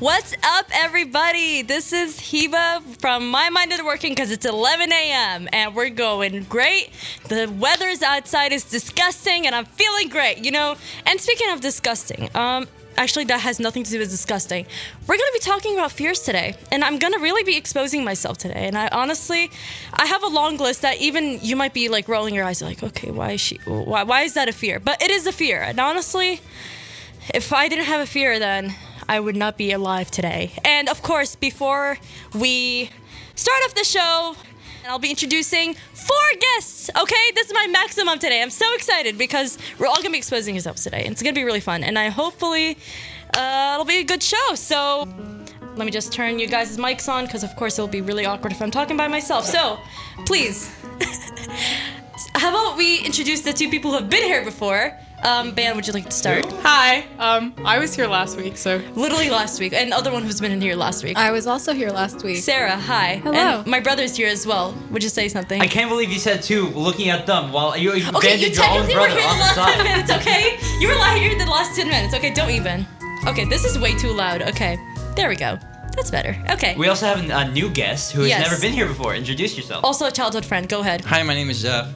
What's up, everybody? This is Heba from My Mind is Working because it's 11 a.m. and we're going great. The weather's outside is disgusting and I'm feeling great, you know? And speaking of disgusting, actually that has nothing to do with disgusting. We're going to be talking about fears today, and I'm going to really be exposing myself today. And I have a long list that even you might be like rolling your eyes like, okay, why is that a fear? But it is a fear. And honestly, if I didn't have a fear, then I would not be alive today. And of course, before we start off the show, I'll be introducing 4 guests, okay? This is my maximum today. I'm so excited because we're all going to be exposing ourselves today. And it's going to be really fun. And hopefully, it'll be a good show. So let me just turn you guys' mics on because, of course, it'll be really awkward if I'm talking by myself. So please, how about we introduce the 2 people who have been here before? Bayanne, would you like to start? Hi. I was here last week, so. Literally last week. And the other one who's been in here last week. I was also here last week. Sarah, hi. Hello. And my brother's here as well. Would you say something? I can't believe you said 2 looking at them while you okay, you abandoned your own technically were brother here on the the last side. 10 minutes, okay? You were here the last 10 minutes. Okay, don't even. Okay, this is way too loud. Okay, there we go. That's better. Okay. We also have a new guest who has Yes. never been here before. Introduce yourself. Also a childhood friend. Go ahead. Hi, my name is Jeff.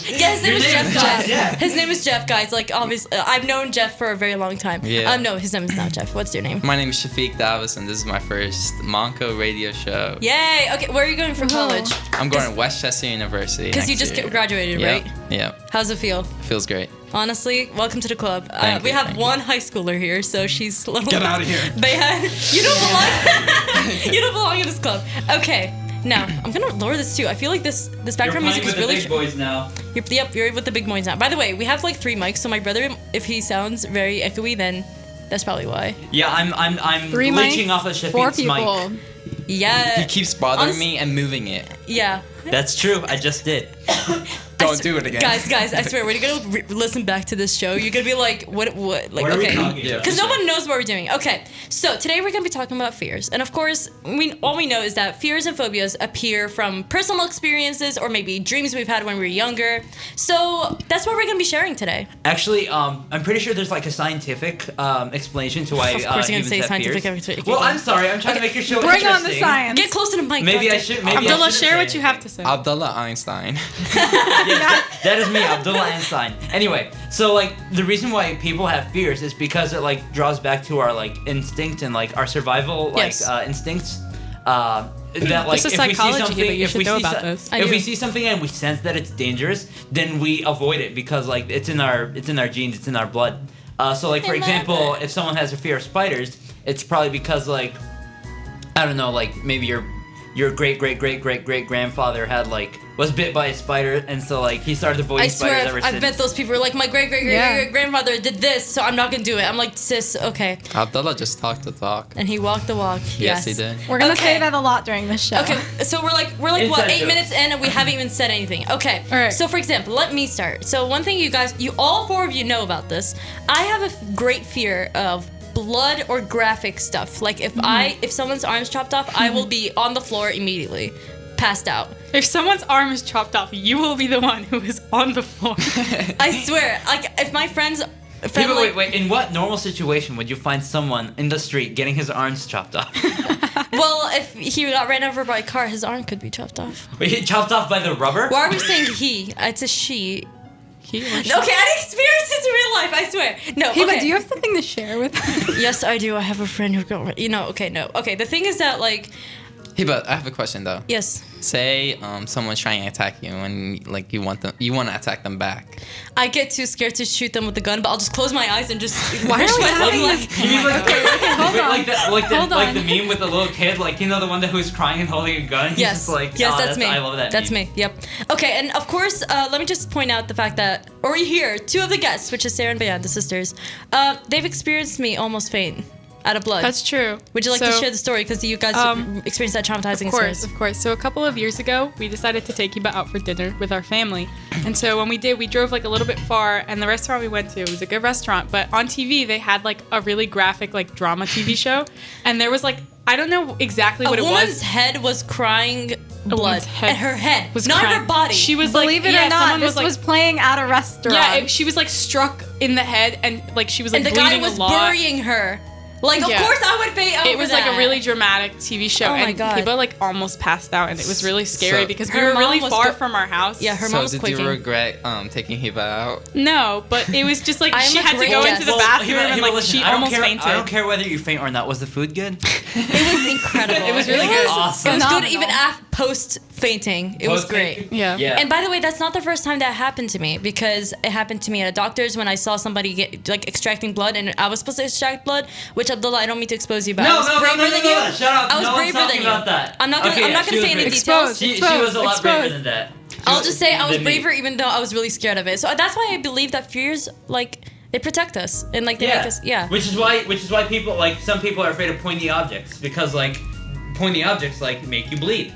Yeah, his name is Jeff, guys. Yeah. His name is Jeff, guys. Like, obviously, I've known Jeff for a very long time. Yeah. No, his name is not Jeff. What's your name? My name is Shafik Davis, and this is my first Montco Radio Show. Yay. Okay, where are you going for college? I'm going to Westchester University. Because you just graduated, right? Yeah. How's it feel? Feels great. Honestly, welcome to the club. Thank We you, have thank one high schooler here, so she's little. Get out of here. Bayanne, you don't belong. You don't belong in this club. Okay, now I'm gonna lower this too. I feel like this background music is really. You're playing with the big boys now. You're with the big boys now. By the way, we have like 3 mics, so my brother, if he sounds very echoey, then that's probably why. Yeah, I'm 3 leeching mics, off of 4 Shafik's people. mic. Yeah. He keeps bothering me and moving it. Yeah. That's true. I just did. Don't do it again. Guys, I swear, when you're gonna listen back to this show, you're gonna be like, what, like, What are we okay. talking about? Because no one knows what we're doing. Okay, so today we're gonna be talking about fears. And of course, all we know is that fears and phobias appear from personal experiences or maybe dreams we've had when we were younger. So that's what we're gonna be sharing today. Actually, I'm pretty sure there's like a scientific explanation to why Of course you're gonna humans say have scientific fears. explanation. Well, I'm sorry. I'm trying to make your show Bring interesting. on the science. Get close to the mic. Maybe I doctor. should. Maybe Abdullah, I shouldn't share say what you have anything. to say. Abdullah Einstein. Yes, that is me, Abdullah Einstein. Anyway, so like the reason why people have fears is because it like draws back to our like instinct and like our survival like Yes. Instincts. That like This is if we see psychology, something, but you if should we know see about this. I if do. we see something and we sense that it's dangerous, then we avoid it because like it's in our genes, it's in our blood. So like for I love example, it. if someone has a fear of spiders, it's probably because like I don't know, like maybe your great grandfather had like was bit by a spider, and so like he started avoiding I spiders swear, ever I've since. met those people who are like, my great grandmother did this, so I'm not gonna do it. I'm like, sis, okay. Abdullah just talked the talk. And he walked the walk. Yes, he did. We're gonna Okay. say that a lot during this show. Okay, so we're like what, Inside 8 joke. minutes in and we haven't even said anything. Okay. All right. So for example, let me start. So one thing you all 4 of you know about this. I have a great fear of blood or graphic stuff. Like if someone's arm's chopped off, I will be on the floor immediately, passed out. If someone's arm is chopped off, you will be the one who is on the floor. I swear, like if my friends. Yeah, but wait. In what normal situation would you find someone in the street getting his arms chopped off? Well, if he got ran over by a car, his arm could be chopped off. Wait, he chopped off by the rubber? Why are we saying he? It's a she. He or Okay, she. I experienced this in real life, I swear. No, Hey, okay. but do you have something to share with us? Yes, I do. I have a friend who got... okay, no. Okay, the thing is that, like... Hey, but I have a question though. Yes. Say someone's trying to attack you and like you want to attack them back. I get too scared to shoot them with the gun, but I'll just close my eyes and just... Why are we having like, this? You mean like, hold on. like Hold the on. meme with the little kid, like you know the one that who's crying and holding a gun. He's Yes. just like, yes, "Oh, that's me. I love that. That's meme. me. Yep. Okay, and of course, let me just point out the fact that, or here, 2 of the guests, which is Sara and Bayanne, the sisters, they've experienced me almost faint out of blood. That's true. Would you like to So, share the story? Because you guys experienced that traumatizing experience. Of course. So a couple of years ago, we decided to take Heba out for dinner with our family. And so when we did, we drove like a little bit far, and the restaurant we went to, it was a good restaurant, but on TV, they had like a really graphic like drama TV show. And there was like, I don't know exactly what it A woman's was. head was crying blood. woman's head And her head, was not crying. her body. She was Believe like, it or not, someone this like, was playing at a restaurant. yeah, she was like struck in the head, and like she was like and the bleeding guy was a lot. burying her. Like, of Yeah. course I would faint over It was like a that. really dramatic TV show, Oh my and God. Hiba like almost passed out, and it was really scary So- because Her we were really mom was far go- from our house. Yeah, her So mom was did quaking. you regret taking Hiba out? No, but it was just like I'm she a had to great go guest. into the Well, bathroom and like listen, she I don't almost care, fainted. I don't care whether you faint or not. Was the food good? It was incredible. It was really good. Awesome. It was good Phenomenal. even post fainting. It was great. Yeah. Yeah. And by the way, that's not the first time that happened to me, because it happened to me at a doctor's when I saw somebody get like extracting blood, and I was supposed to extract blood. Which, Abdullah, I don't mean to expose you, but I was braver than you. Shut up. I was No one's braver talking than you. about that. I'm not gonna. Okay, I'm not she gonna was say any braver. details. Exposed. She was a lot braver Exposed. than that. I'll just say I was Than me. braver, even though I was really scared of it. So that's why I believe that fears, like, they protect us and like they make us. Yeah. Which is why people, like, some people are afraid of pointy objects, because like pointy objects like make you bleed.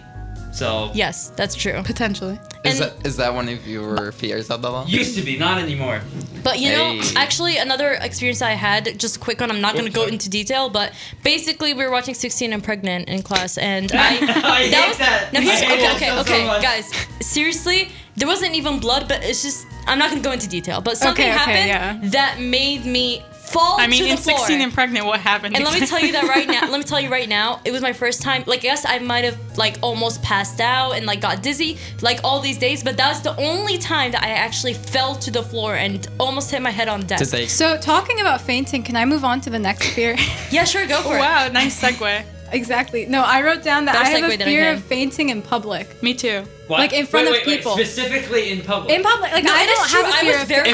So Yes, that's true. Potentially. Is And- that one of your fears, Abdullah? used to be, not anymore. But you know, Hey. actually, another experience I had, just a quick one. I'm not going to go into detail, but basically, we were watching 16 and Pregnant in class, and I hate that. No, here's I hate okay, that okay, so much. guys. Seriously, there wasn't even blood, but it's just I'm not going to go into detail. But something Okay, happened that made me fall I mean, to the in floor. 16 and Pregnant, what happened? And let me tell you that right now. Let me tell you right now. It was my first time. Like, yes, I might have like almost passed out and like got dizzy like all these days, but that was the only time that I actually fell to the floor and almost hit my head on the Did desk. they? So talking about fainting, can I move on to the next fear? Yeah, sure, go for it. Wow, nice segue. Exactly. No, I wrote down that Better I have segue a than I fear had. of fainting in public. Me too. What? Like, in front of Wait, people. Specifically in public. In public, like No, I it is don't true. have a I fear was of very-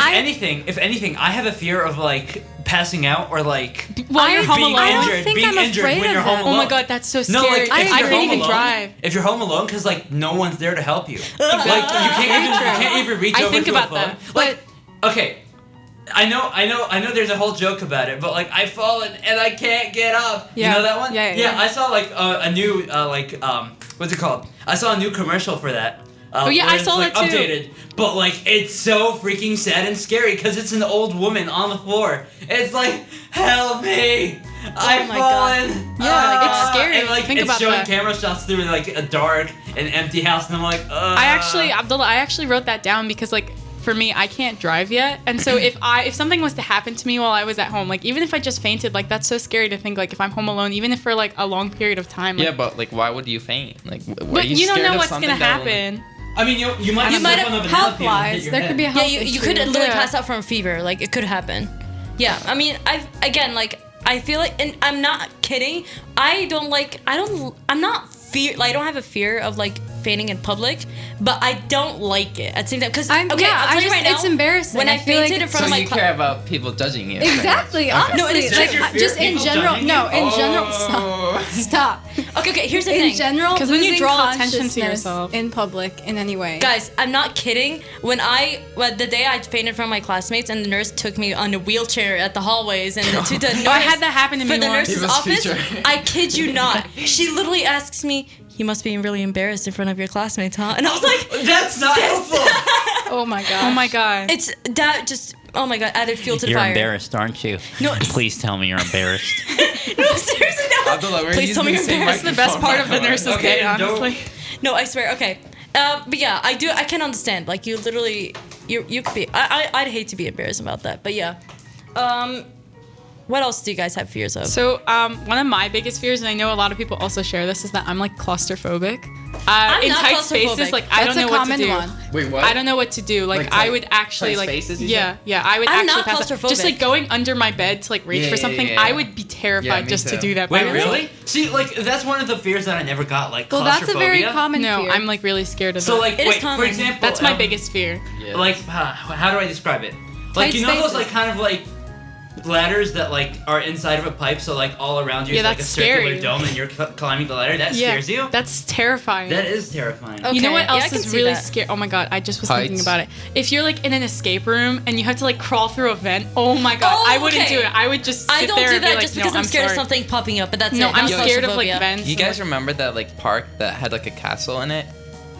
If anything, I have a fear of like passing out or like While you're home being alone. I don't injured, think being I'm injured afraid when you're of home that. alone. Oh my god, that's so scary. No, like if I you're agree. couldn't home even alone, drive. if you're home alone, because like no one's there to help you. Like you can't even reach I over think to about a phone. that. Like, okay, I know. There's a whole joke about it, but like I've fallen and I can't get up. Yeah. You know that one? Yeah. I saw like a new what's it called? I saw a new commercial for that. Oh, yeah, where I it's, saw like, that too. Updated, but like it's so freaking sad and scary because it's an old woman on the floor. It's like, help me! I've my God. fallen. Yeah, it's scary And like to think it's about showing that. camera shots through like a dark and empty house, and I'm like, Abdullah, I actually wrote that down because like for me, I can't drive yet, and so if something was to happen to me while I was at home, like even if I just fainted, like that's so scary to think like if I'm home alone, even if for like a long period of time. Like, Yeah, but like, why would you faint? Like, were but you don't scared know of what's something gonna that will- happen. I mean, you might You might slip have on a banana health peel and hit wise. your There head. could be a Yeah, health you issue. could literally Yeah. pass out from a fever. Like it could happen. Yeah, I mean, I feel like, and I'm not kidding. I'm not fear. Like I don't have a fear of like fainting in public, but I don't like it at the same time. Cause I'm- okay, yeah, I'll tell I you just- right now. it's embarrassing. When I I feel like fainted in it's- front So of my you care about people judging you? Exactly. Okay. Honestly, No, it is like your fear just of in people general. judging No, you? in general. Oh. Stop. Okay, here's the In thing. general, 'Cause when you losing draw attention to consciousness yourself. in public in any way. Guys, I'm not kidding. The day I fainted from my classmates and the nurse took me on a wheelchair at the hallways and to the nurse, I had that happen to for me the once. nurse's He was office. featured. I kid you not. She literally asks me, "You must be really embarrassed in front of your classmates, huh?" And I was like, That's not helpful. Oh my god. Oh my god. "It's that just." Oh my god, added fuel to the You're fire. embarrassed, aren't you? No. Please tell me you're embarrassed. No, seriously, no. Abdullah, we're Please using tell me the you're same embarrassed. That's the best part of the microphone. nurse's Okay, day, don't- honestly. No, I swear. Okay, but yeah, I can understand. Like you literally, you could be. I'd hate to be embarrassed about that, but yeah. What else do you guys have fears of? So, one of my biggest fears, and I know a lot of people also share this, is that I'm like claustrophobic. I'm in not tight claustrophobic. spaces, like I That's don't a know what to common do. one. Wait, what? I don't know what to do. Like, Like I tight- would actually tight like spaces, you yeah, said? yeah. I would I'm actually not pass out. Just claustrophobic. like going under my bed to like reach Yeah, for yeah, something. yeah. I would be terrified me just to too. do that. Wait, by really? myself. See, like that's one of the fears that I never got. Like Well, that's a very claustrophobia. common No, fear. I'm like really scared of So that. like, It is wait, for common. example, That's my biggest fear. Yeah. Like, how do I describe it? Like, Tight you know those spaces. like kind of like ladders that like are inside of a pipe, so like all around you Yeah, is like a that's circular scary. dome, and you're climbing the ladder. That Yeah, scares you. that's terrifying. That is terrifying. Okay. You know what yeah, I else can is see really that. scary? Oh my god, I just was thinking Heights. about it. If you're like in an escape room and you have to like crawl through a vent, oh my god, Oh, I wouldn't okay. do it. I would just sit I don't there do and be that like, just no, because I'm scared sorry. of something popping up, but that's No, it. I'm Not scared of like claustrophobia. vents. You guys remember that like park that had like a castle in it?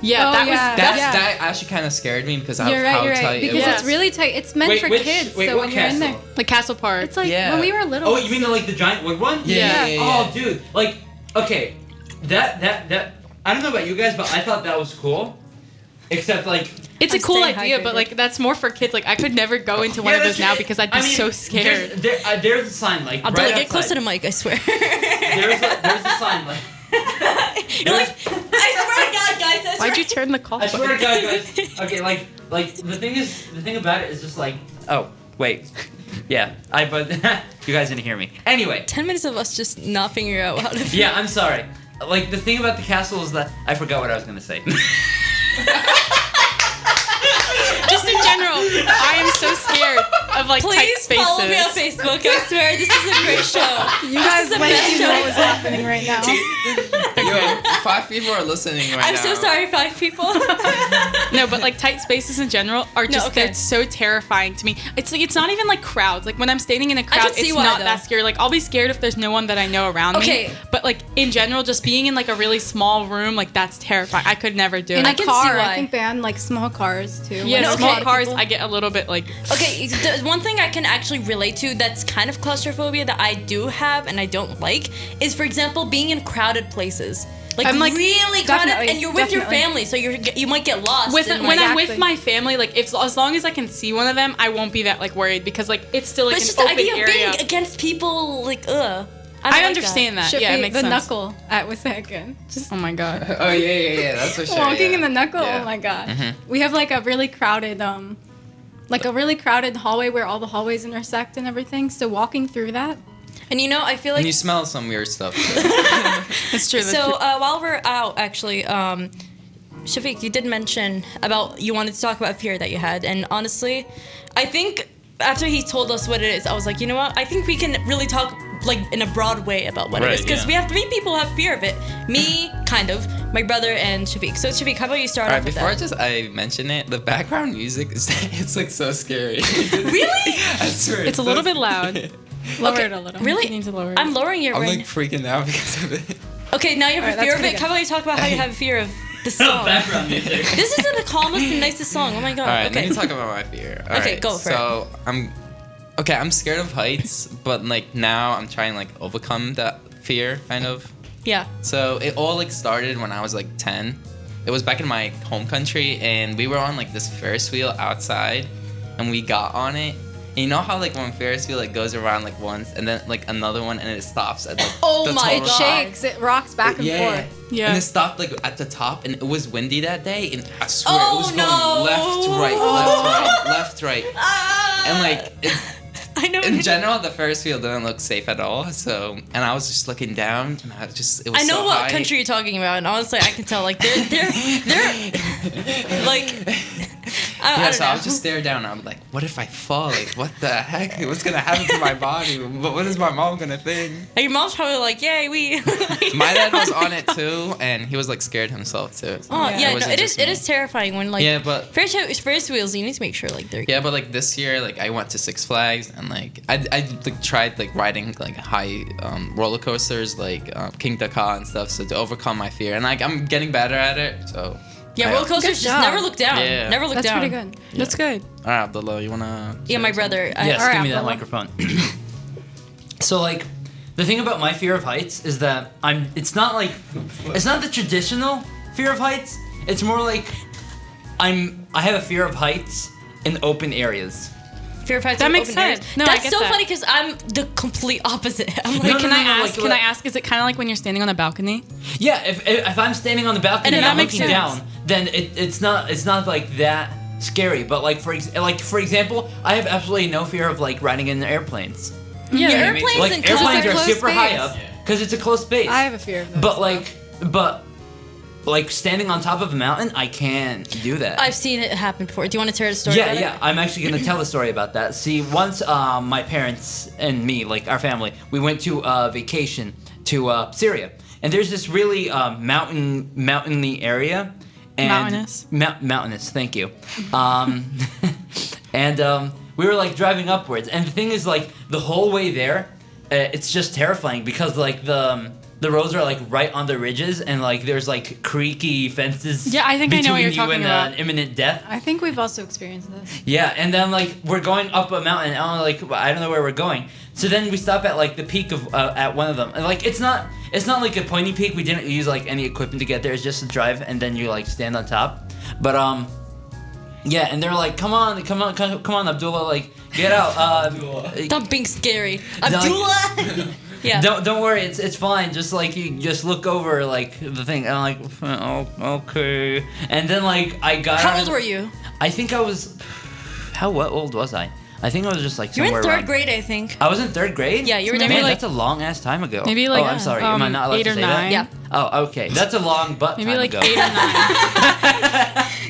Yeah, Oh, that yeah. was That actually kind of scared me because of You're right. how You're tight right. it Because was. Yes. it's really tight. It's meant for kids. Wait, so what when you're in there, castle? like Castle Park. it's like Yeah. when we were little. Oh, you mean like the giant wood one? Yeah. Oh, dude, like, okay, that I don't know about you guys, but I thought that was cool. Except like It's I'm a cool staying idea, hydrated. but like that's more for kids. Like I could never go into one of those now because I'd be so scared. There's a sign like I'll right get close to outside. the mic, I swear. There's a sign like. You're like, I swear to God, guys, I swear. Why'd you turn the call I button? swear to God, guys. Okay, like the thing about it is just like, oh wait, yeah, but you guys didn't hear me. Anyway, 10 minutes of us just not figuring out how to. yeah, I'm sorry. Like the thing about the castle is that I forgot what I was gonna say. Just in general, I am so scared of like tight Please spaces. follow me on Facebook. I swear, this is a great show. You guys the went best to show. know what was happening right now. Yo, 5 people are listening right now. I'm so sorry, 5 people. No, but like tight spaces in general are just okay. they're so terrifying to me. It's like it's not even like crowds. Like when I'm standing in a crowd, can see it's why, not though. that scary. Like I'll be scared if there's no one that I know around Okay. me. But like in general, just being in like a really small room, like that's terrifying. I could never do In it. a can see car, why. I think Bayanne like small cars too. Yeah, No, small okay. cars, I get a little bit like. Okay, the one thing I can actually relate to that's kind of claustrophobia that I do have and I don't like is, for example, being in crowded places. Like, I'm, like, really crowded, definitely, and you're with your definitely. family, so you might get lost. With and, when like, I'm with Exactly. my family, like if as long as I can see one of them, I won't be that like worried because like it's still like but it's an just the open idea of area. being against people, like, ugh. I don't like understand that. Shafik, Yeah, it makes the sense. knuckle at Wissahickon. Just Oh my god. Oh yeah, that's for sure. walking yeah. in the knuckle. Yeah. Oh my god. Mhm. We have like a really crowded hallway where all the hallways intersect and everything. So walking through that. And you know, I feel And like you smell some weird stuff. Too. That's true. so. While we're out, actually, Shafik, you did mention about you wanted to talk about fear that you had, and honestly, I think after he told us what it is, I was like, you know what? I think we can really talk like in a broad way about what it Right, is, because yeah. we have 3 people have fear of it. Me, kind of, my brother, and Shafik. So Shafik, how about you start All right, off with before that? I mention it, the background music is it's like so scary. Really? I swear. It's a so little bit scary. loud. Lower Okay, it a little. Really? You need to lower it. I'm lowering it I'm right like now. freaking out because of it. Okay, now you have Alright, a fear that's of it. pretty How about you talk about how you have a fear of the song? background music. This is the calmest and nicest song. Oh my god. All right, okay. let me talk about my fear. All Okay, right, go for it. So I'm scared of heights, but like now I'm trying to like overcome that fear, kind of. Yeah. So it all like started when I was like 10. It was back in my home country, and we were on like this Ferris wheel outside, and we got on it. And you know how like when Ferris wheel like goes around like once, and then like another one, and it stops at like Oh the my total It God. shakes. It rocks back and yeah. forth. Yeah. And it stopped like at the top, and it was windy that day, and I swear Oh, it was no. going left, right. Ah! And like I know. in general, the Ferris wheel didn't look safe at all. So, and I was just looking down, and it was I know so what high. country you're talking about, and honestly, I can tell. Like they're like. I Yeah, don't so know. I would just stare down. I'm like, what if I fall? Like, what the heck? What's gonna happen to my body? What is my mom gonna think? And your mom's probably like, "Yay, we." My dad was on it too, and he was like scared himself too. Oh Yeah. yeah, no, wasn't it is. just It me. is terrifying when like. Yeah, but Ferris wheels. You need to make sure like they're. yeah, but like this year, like I went to Six Flags, and like I like tried like riding like high roller coasters like King Dakar and stuff, so to overcome my fear, and like I'm getting better at it. So Yeah, roller coasters Good just job. never look down. Yeah. Never look That's down. pretty good. That's good. all right, Abdullah, you wanna? Yeah, my brother. Yes, Alright, give me that Abdullah. microphone. So like, the thing about my fear of heights is that it's not the traditional fear of heights. It's more like I have a fear of heights in open areas. Fear of heights. That in makes open areas. sense. No, I That's get so that. funny because I'm the complete opposite. I'm like, Wait, No, can no, I no, ask? like, Can I ask? Is it kind of like when you're standing on a balcony? Yeah, if I'm standing on the balcony And and, that I'm makes looking sense. down, then it's not like that scary. But like for example, I have absolutely no fear of like riding in airplanes. yeah, Yeah, airplanes Like and airplanes are close super high space. up because it's a close space. I have a fear of those. But like standing on top of a mountain, I can't do that. I've seen it happen before. Do you want to tell the story? Yeah, about yeah. I'm actually gonna tell a story about that. See, once my parents and me, like our family, we went to vacation to Syria, and there's this really mountainy area. And Mountainous. Mountainous. Thank you. And we were like driving upwards, and the thing is, like the whole way there, it's just terrifying because like the roads are like right on the ridges, and like there's like creaky fences. Yeah, I think I know what you're between you talking and about. an imminent death. I think we've also experienced this. Yeah, and then like we're going up a mountain, and I'm like, I don't know where we're going. So then we stop at like the peak of at one of them, and like it's not like a pointy peak. We didn't use like any equipment to get there. It's just a drive, and then you like stand on top. But yeah, and they're like, come on, Abdullah, like get out. Stop being scary, like- Abdullah. Yeah. Don't worry, it's fine. Just like you just look over like the thing, and I'm like, oh, okay. And then like I got. How old were you? I think I was. What old was I? I think I was just like You were somewhere in third around- grade, I think. I was in third grade. Yeah, you were Maybe definitely Man, like- that's a long ass time ago. Maybe like Oh, I'm sorry. Am I not allowed 8 to or say 9. that? Yeah. Oh, okay. That's a long butt Maybe time like ago. 8 or 9.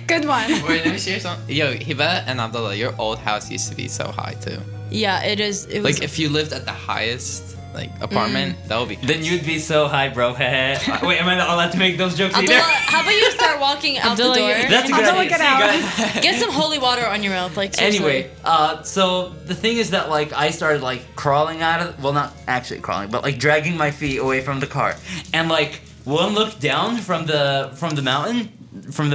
Good one. Wait, let me share something. Yo, Hiba and Abdullah, your old house used to be so high too. Yeah, it is. It was. Like if you lived at the highest like apartment, that would be. Then you'd be so high, bro. Wait, am I not allowed to make those jokes Abdullah, either? how about you start walking out the door? Abdullah, you're- That's a good Abdullah, idea. get See, out. guys? Get some holy water on your mouth, like seriously. Anyway, so the thing is that like I started like crawling out of, well, not actually crawling, but like dragging my feet away from the car, and like one look down from the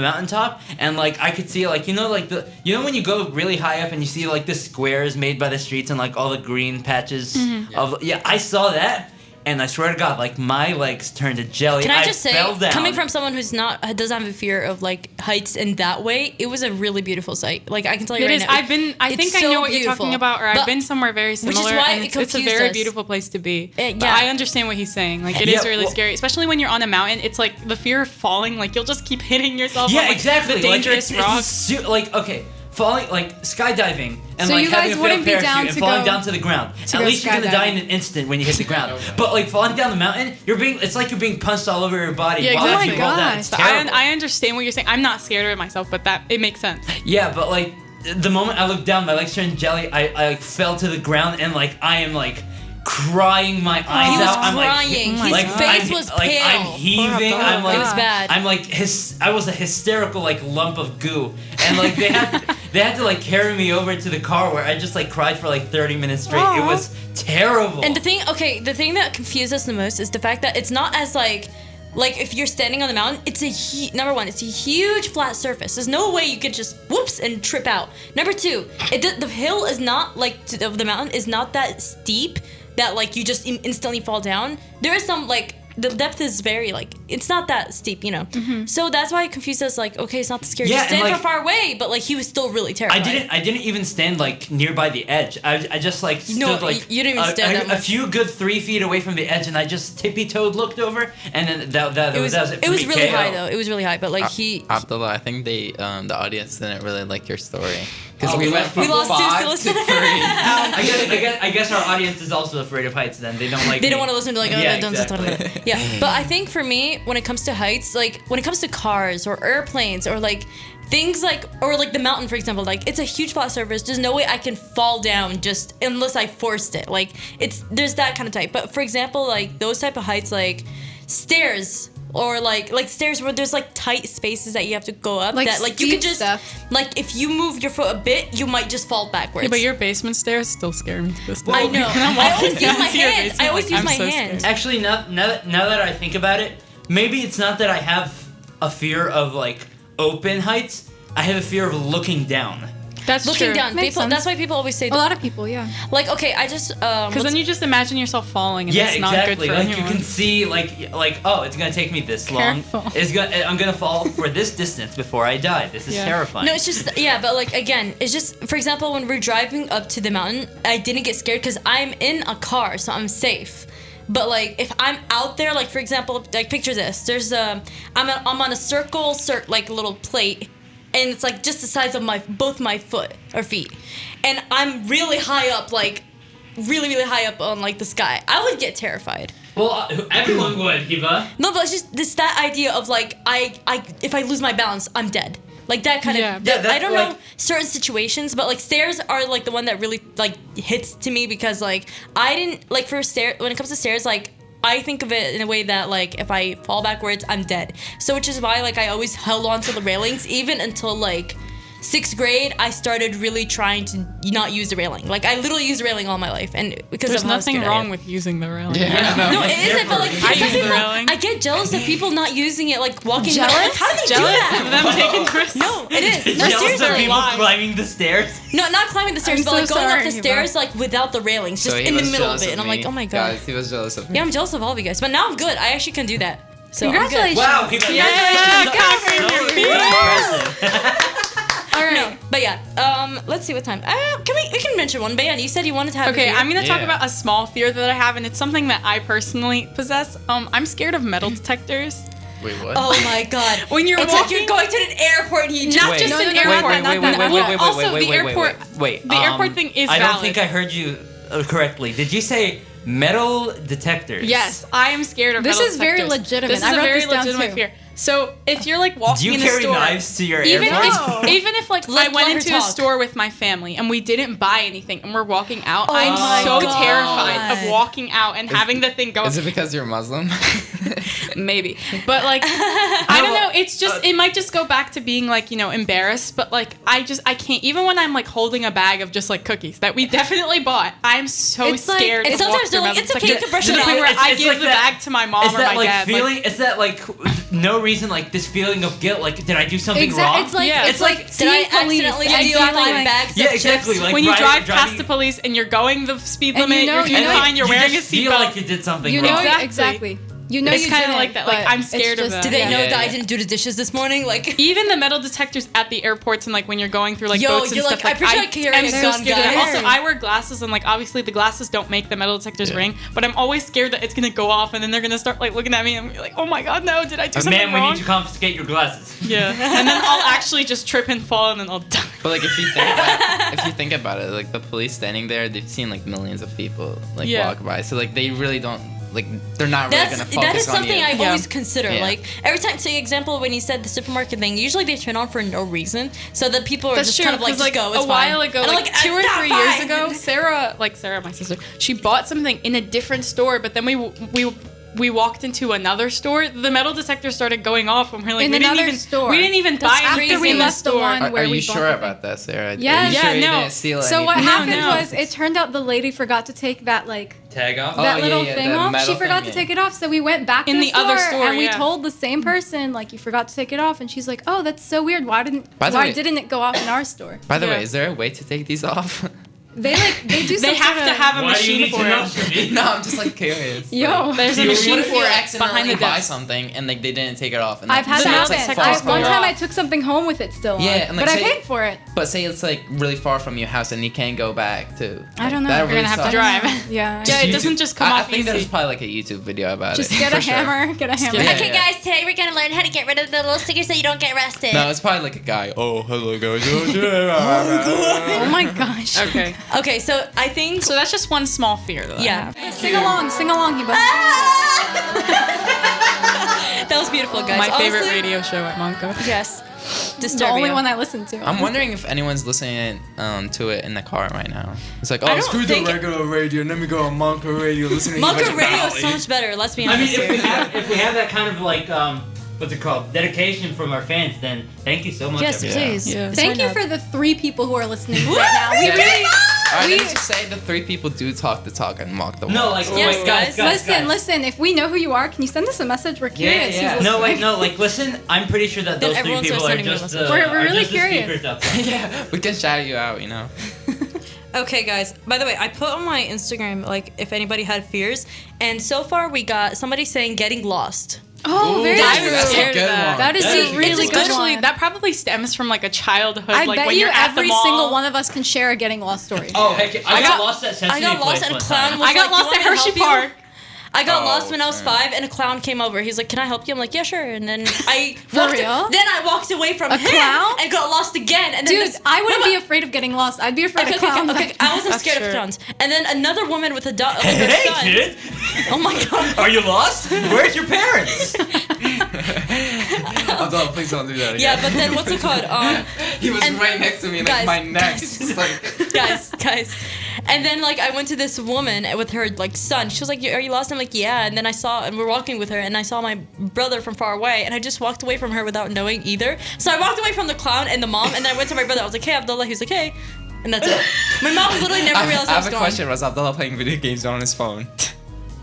mountaintop, and like I could see like like when you go really high up and you see like the squares made by the streets and like all the green patches of I saw that. And I swear to God, like my legs turned to jelly. Can I just fell say, down. coming from someone doesn't have a fear of like heights in that way, it was a really beautiful sight. Like I can tell you It right is. now. I think I so know what you're beautiful. talking about, or But- I've been somewhere very which similar. is why and it it's a confused very us. beautiful place to be. Yeah. But I understand what he's saying. Like it is Yeah, really well- scary, especially when you're on a mountain. It's like the fear of falling. Like you'll just keep hitting yourself. Yeah, on, like, exactly. The dangerous like, rocks. like okay, falling like skydiving and So like you having guys a wouldn't failed be parachute down and to falling go- down to the ground. to At go least you're gonna die in skydiving. an instant when you hit the ground. But like falling down the mountain, it's like you're being punched all over your body. Yeah, while exactly. you roll down. It's But terrible. I understand what you're saying. I'm not scared of it myself, but it makes sense. Yeah, but like the moment I looked down, my legs turned jelly. I like fell to the ground and like I am like crying my eyes He was out. I'm crying. like, His like, face I'm, was like pale. I'm heaving. Poor I'm like It was bad. I'm like I was a hysterical like lump of goo, and like they had to like carry me over to the car where I just like cried for like 30 minutes straight. It was terrible. And the thing that confused us the most is the fact that it's not as like if you're standing on the mountain, it's number one, it's a huge flat surface. There's no way you could just whoops and trip out. Number two, the hill is not of the mountain is not that steep that like you just instantly fall down. There is some like the depth is very like it's not that steep, So that's why it confused us. Like, okay, it's not that scary. Yeah, Just stand and, from far away, but like he was still really terrified. I didn't even stand like nearby the edge. I just like stood No, like you didn't even stand that a much. few good 3 feet away from the edge, and I just tippy-toed looked over, and then that was it. It for was me, really KO. high though. It was really high, but like he. Abdullah, I think the audience didn't really like your story because Oh, we we went lost- from we lost two 5 to listeners. 3. I guess our audience is also afraid of heights. Then they don't like. They don't me. want to listen to like, oh, Yeah, don't talk about it. Yeah, but I think for me, when it comes to heights, like when it comes to cars or airplanes or like things like the mountain, for example, like it's a huge flat surface. There's no way I can fall down just unless I forced it. Like there's that kind of type. But for example, like those type of heights, like stairs. Or like stairs where there's like tight spaces that you have to go up. Like that like you steep could just stuff. like if you move your foot a bit, you might just fall backwards. Yeah, but your basement stairs still scare me to this day. I know. I'm I walking always use down my to your hand. basement, I always like, use I'm my so hand. scared. Actually, now that I think about it, maybe it's not that I have a fear of like open heights. I have a fear of looking down. That's Looking true. down, Makes people. sense. That's why people always say A lot of people, yeah. like, okay, I just Because then you just imagine yourself falling, and Yeah, it's not exactly. good for Like anyone. you can see, like oh, it's gonna take me this long. Careful. I'm gonna fall for this distance before I die. This is Yeah. terrifying. No, it's just but like again, it's just for example when we're driving up to the mountain, I didn't get scared because I'm in a car, so I'm safe. But like if I'm out there, like for example, like picture this. There's I'm on a circle, like little plate. And it's like just the size of both my foot or feet, and I'm really high up, like really high up on like the sky. I would get terrified. well, everyone would, Hiba. No, but it's just that idea of like if I lose my balance, I'm dead. Like that kind Yeah. of. Yeah, that's I don't like- know certain situations, but like stairs are like the one that really like hits to me because like I didn't like for when it comes to stairs like. I think of it in a way that like if I fall backwards, I'm dead. So which is why like I always held on to the railings even until like 6th grade. I started really trying to not use the railing. Like I literally used the railing all my life, and because There's of how nothing scared I wrong am. with using the railing. No, it isn't. But like I some use the people- railing. I get jealous of people not using it, like walking. Jealous? Like, how do they Jealous do of that? them taking risks. No, it is. No, Jealous of seriously. people Why? climbing the stairs. No, not climbing the stairs, I'm but so like going up sorry, the Hiba. stairs like without the railings, just So he in the was middle of jealous it. And I'm me. like, oh my god. Guys, he was jealous of me. Yeah, I'm jealous of all of you guys. But now I'm good. I actually can do that. So I'm good. Congratulations. Wow, people. All right. No, but yeah. Let's see what time. We can mention one. Bayanne, you said you wanted to have. Okay, a fear. I'm gonna talk Yeah. about a small fear that I have, and it's something that I personally possess. I'm scared of metal detectors. Wait, what? Oh my god. When you're it's like walking- you're going to an airport and you just Not just an airport. Also, the airport. Wait. The airport thing is I don't valid. think I heard you correctly. Did you say metal detectors? Yes, I am scared of This metal is very detectors. legitimate. This is I a wrote very this down legitimate too. fear. So if you're like walking Do you in a carry store, knives to your even airport? if like I Let went her into a talk. store with my family and we didn't buy anything and we're walking out, I'm my so God. terrified of walking out and having the thing go. Is it because you're Muslim? Maybe, but like I don't know. It's just it might just go back to being like embarrassed. But like I can't even when I'm like holding a bag of just like cookies that we definitely bought. I'm so It's like- scared. And to walk sometimes through they're like, metal it's okay, you detectors can brush to it the point off. where I It's give like the that- bag to my mom Is or that my like dad. feeling? Is that like no reason? Like this feeling of guilt? Like did I do something wrong? It's like Yeah. it's like Did I seeing police accidentally and steal feeling 5 like- bags Yeah, of exactly, chips? like- when you drive driving- past the police and you're going the speed And limit, you know- you're you doing know- fine, you're you wearing a just feel like seatbelt. you did something You know wrong. Exactly. You know It's you kinda didn't, like that, like, but I'm it's scared of just- that. Do they know Yeah, that I yeah. didn't do the dishes this morning? Like, Even the metal detectors at the airports and like when you're going through like Yo, boats and you're stuff. like, I'm pretty sure I am carry a so gun, scared. And guys. also, I wear glasses and like obviously the glasses don't make the metal detectors ring, but I'm always scared that it's gonna go off and then they're gonna start like looking at me and be like, oh my god, no, did I do something Man, we wrong? need to confiscate your glasses. Yeah, and then I'll actually just trip and fall and then I'll die. But like if you think about it, like the police standing there, they've seen like millions of people like Yeah. walk by, so like they really don't like they're not really gonna focus that is on something you. I Yeah. always consider. Yeah. Like every time, say example when you said the supermarket thing, usually they turn on for no reason, so that people are That's just true. kind of like, 'cause, just go. It's a while fine. ago, And I'm like 2 or "It's not 3 years fine." ago, Sarah, my sister, she bought something in a different store, but then we walked into another store. The metal detector started going off, and we're like, In we didn't another even store. We didn't even That's buy after anything we in the left the store. one- Are where we you bought sure the about that, Sarah? Yeah. Are you Yeah, sure you no. didn't steal So what anything? happened no. was it turned out the lady forgot to take that like Tag off. Oh, that yeah, little yeah, thing the off. metal She forgot thing, to yeah. take it off, so we went back In to the other store, and we yeah. told the same person like you forgot to take it off, and she's like, "Oh, that's so weird. By the Why way- didn't it go off in our store?" By the Yeah. way, is there a way to take these off? They do. They have to have a Why do you machine need for to know, it. Shafik? No, I'm just like curious. Yo, There's a What machine if for you it accidentally behind the buy desk. something and like they didn't take it off? And I've had The that metal happen. detector is One going time off. I took something home with it still on, Yeah, and, like, but I say- paid for it. But say it's like really far from your house and you can't go back to. I don't know. That You're You're gonna have to sucks. drive. Yeah. Yeah, it YouTube- doesn't just come I off think there's easy. probably like a YouTube video about Just it. get a for sure. hammer. Get a hammer. Yeah, Okay, yeah. guys, today we're gonna learn how to get rid of the little stickers so you don't get arrested. No, it's probably like a guy. Oh, hello guys. Oh my gosh. Okay, Okay, so I think so that's just one small fear that I yeah. have. Sing along, Heba. That was beautiful, guys. My favorite Honestly, radio show at Montco. Yes. The Disturbia. only one I listen to. I'm wondering if anyone's listening to it in the car right now. It's like, I oh, don't screw the think- regular radio. Let me go on Montco Radio. Listen to Montco Heba Radio is Valley. so much better. Let's be I mean, honest if we here. have that kind of like what's it called, dedication from our fans, then thank you so much. Yes, everybody. please. Yeah. Thank you for the 3 people who are listening right now. We Yeah. really Alright, we- let me just say the 3 people do talk the talk and mock the walk. No, like Yes, wait, guys. listen. If we know who you are, can you send us a message? We're curious. yeah. who's No, listening. like listen. I'm pretty sure that Then those 3 everyone's people are sending me just messages. We're are really just the curious. speakers outside. Yeah, we can shout you out, you know. Okay, guys. By the way, I put on my Instagram like if anybody had fears, and so far we got somebody saying getting lost. Oh, very I true. was That's a scared good of that. one. That is That a is really good Especially one. that probably stems from like a childhood, I like bet when you you're at the every mall. single one of us can share a getting lost story. Oh, heck, I got lost at Sesame I got lost Place at a one clown. time. Was I got like, lost "You at want me to Hershey help you?" Park. I got Oh, lost when I was man. 5, and a clown came over. He's like, "Can I help you?" I'm like, "Yeah, sure." And then I For walked. real? Then I walked away from A him clown? and got lost again. And then Dude, this, I wouldn't Wait, be afraid of getting lost. I'd be afraid Okay, of okay, clowns. okay. I wasn't That's scared of true. clowns. And then another woman with a with her Hey, son. kid! Oh my god. Are you lost? Where's your parents? Oh, no, please don't do that again. Yeah, but then what's it called? He was and- right next to me, like guys, my neck. guys. It's just like. guys. And then like I went to this woman with her like son. She was like, "Are you lost?" I'm like, "Yeah." And then I saw, and we're walking with her, and I saw my brother from far away, and I just walked away from her without knowing either. So I walked away from the clown and the mom, and then I went to my brother. I was like, "Hey, Abdullah." He was like, "Hey," and that's it. My mom literally never realized I I was have a gone. question. Was Abdullah playing video games on his phone?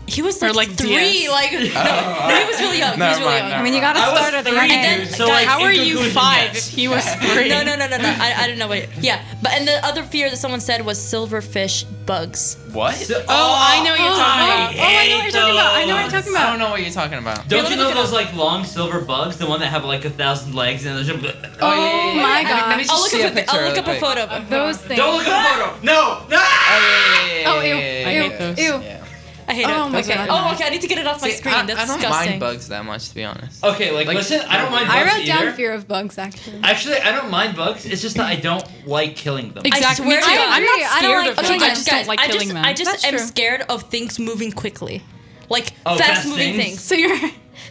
He was Or, like, like, 3. DS. Like no, he was really young. He was Never really mind, young. I mean, you gotta I was start at a young 3, age. dude, so Guys, like, How in are you conclusion, 5 yes. if he was 3? No. I didn't know what. Yeah, but and the other fear that someone said was silverfish bugs. What? So- Oh, I know what you're talking about. I know what you're talking about. about? I don't know what you're talking about. Don't you know those like long silver bugs, the one that have like 1,000 legs and there's Oh yeah. my Let me god. just see a picture. I'll look up a really quick. photo. Those things. Don't look at the photo. No. Oh, yeah. Oh, ew. I hate those. Ew. Yeah. I hate Oh it. my Okay. God. Oh, okay. I need to get it off my See, screen. I That's don't disgusting. mind bugs that much, to be honest. Okay, like listen, I don't mind bugs I wrote either. down fear of bugs actually. Actually, I don't mind bugs. It's just that I don't like killing them. Exactly. swear Me to too. God. I'm not I don't scared like of them. killing I them. just don't like killing them. I just That's am true. scared of things moving quickly. Like Oh, fast moving fast things. So you're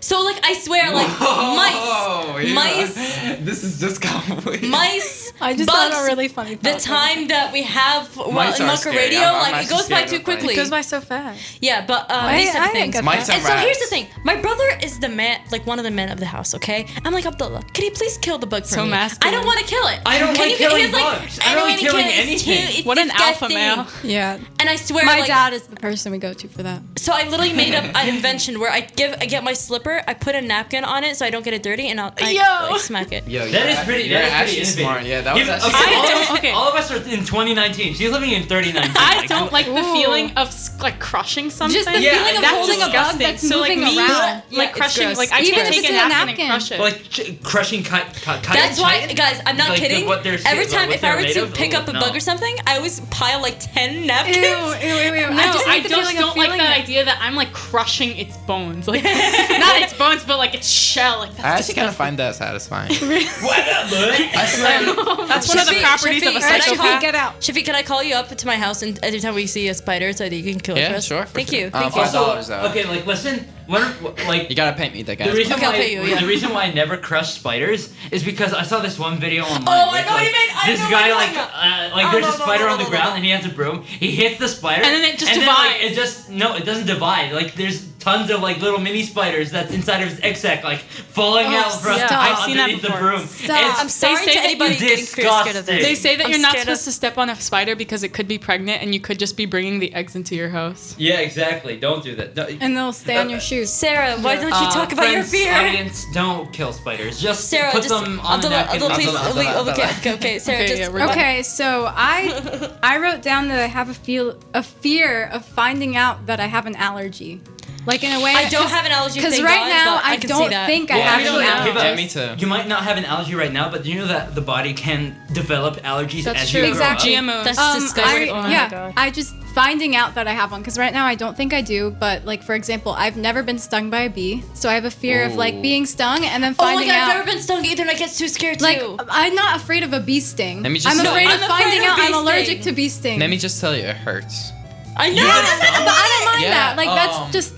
So like I swear like mice. This is just complicated. Mice. I just bugs, thought a really funny the thought. time that we have Mice are Montco scary. Radio, I'm like it actually goes by scared too of quickly. It goes by so fast. Yeah, but I- these type I of things. get Mice And and so here's the rats. thing: my brother is the man, like one of the men of the house. Okay, I'm like Abdullah. Can you please kill the bug for So me? masculine. I don't want to kill it. I don't Can like you, killing he's like, bugs. I don't like "don't killing wanna kill it, it's anything." too- What an alpha disgusting." male. Yeah. And I swear, My like, dad is the person we go to for that. So I literally made up an invention where I get my slipper, I put a napkin on it so I don't get it dirty, and I like, smack it. Yo, That is pretty. You're That is actually pretty smart. innovative. Yeah, that was Even- actually. okay, I don't- okay. All of us are in 2019. She's living in 3019. I don't like the Ooh. feeling of like crushing something. Just the Yeah, feeling of that's holding a bug disgusting. that's So, like, moving me, around. Yeah, like it's crushing, gross. like I Even can't if take it's a in a napkin napkin. and crush it. Like crushing That's why, guys, I'm not like kidding. what they're Every time, what if I they're were made to of? pick Oh, up a no. bug or something, I always pile like 10 Ew, napkins. ew, ew, ew. No, I just I like the just feeling of don't like feeling that it. idea that I'm like crushing its bones, like not its bones, but like its shell. Like I that's actually kind of find that satisfying. What the fuck? I swear. That's one of the Shafik, properties of a Shafik, can I Shafik, psychopath. get out. Shafik, can I call you up to my house and every time we see a spider so that you can kill it for Yeah, us? sure. for Thank sure. you. Thank you. $5 though. Okay, like listen. Like You gotta paint me that guy. the reason Okay, I'll why pay you, yeah. the reason why I never crush spiders is because I saw this one video online. Oh, I where, know what like, you mean. I This know what guy you're like talking like Oh, there's no, a no, spider no, on the no, ground no. and he has a broom. He hits the spider And then it just like, divides. it just it doesn't divide. Like there's tons of like little mini spiders that's inside of his egg-sac like falling Oh, out from stop. I've seen that underneath the before. broom. Stop. It's I'm sorry say to that anybody you're getting scared of this. They say that I'm you're not scared of- supposed to step on a spider because it could be pregnant and you could just be bringing the eggs into your house. Yeah, exactly. Don't do that. Don't- And they'll stay on your shoes. Sarah, why don't you talk about your friends, fear? Audience, don't kill spiders. Just Sarah, put just them on the Abdullah, napkin. Abdullah, please. Abdullah. Okay, Sarah, Okay, just yeah, we're done. Okay, so I wrote down that I have a fear of finding out that I have an allergy. Like in a way, I don't have an allergy. because thank right God, now but I can see don't that. think I Well, have actually, an okay, allergy. but Yeah, me too. You might not have an allergy right now, but do you know that the body can develop allergies That's as true. you Exactly. grow up? GMOs. That's disgusting. Oh my yeah, God. I just finding out that I have one because right now I don't think I do. But like for example, I've never been stung by a bee, so I have a fear of like Ooh. being stung and then Oh my finding God, I've out. never been stung either, and I get too scared Like too. I'm not afraid of a bee sting. Let me just I'm tell afraid you. of I'm afraid finding of out bee I'm allergic sting. to bee stings. Let me just tell you, it hurts. I know. but I don't mind Yeah, that. Like that's just